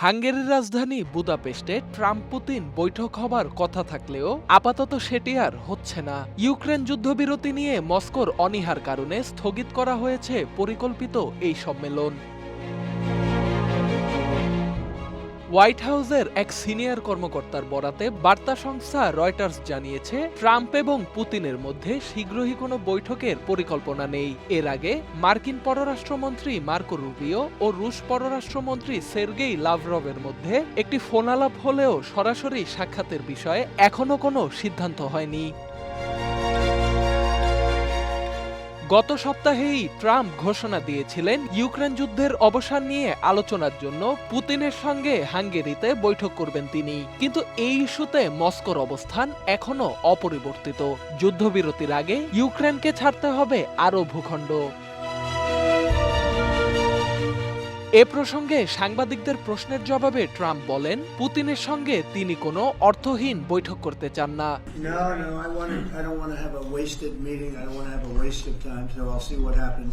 হাঙ্গেরির রাজধানী বুদাপেস্টে Trump Putin বৈঠক হবার কথা থাকলেও আপাতত সেটি আর হচ্ছে না। ইউক্রেন যুদ্ধবিরতি নিয়ে মস্কোর অনীহার কারণে স্থগিত করা হয়েছে পরিকল্পিত এই সম্মেলন। হোয়াইট হাউসের এক সিনিয়র কর্মকর্তার বরাতে বার্তা সংস্থা রয়টার্স জানিয়েছে, ট্রাম্প এবং পুতিনের মধ্যে শীঘ্রই কোনো বৈঠকের পরিকল্পনা নেই। এর আগে মার্কিন পররাষ্ট্রমন্ত্রী মার্কো রুবিও ও রুশ পররাষ্ট্রমন্ত্রী সের্গেই লাভরভের মধ্যে একটি ফোনালাপ হলেও সরাসরি সাক্ষাতের বিষয়ে এখনো কোনো সিদ্ধান্ত হয়নি। গত সপ্তাহেই ট্রাম্প ঘোষণা দিয়েছিলেন ইউক্রেন যুদ্ধের অবসান নিয়ে আলোচনার জন্য পুতিনের সঙ্গে হাঙ্গেরিতে বৈঠক করবেন তিনি। কিন্তু এই ইস্যুতে মস্কোর অবস্থান এখনো অপরিবর্তিত। যুদ্ধবিরতির আগে ইউক্রেনকে ছাড়তে হবে আরও ভূখণ্ড। এ প্রসঙ্গে সাংবাদিকদের প্রশ্নের জবাবে ট্রাম্প বলেন, পুতিনের সঙ্গে তিনি কোনো অর্থহীন বৈঠক করতে চান না। No, I don't want to have a wasted meeting. I don't want to have a waste of time, so I'll see what happens.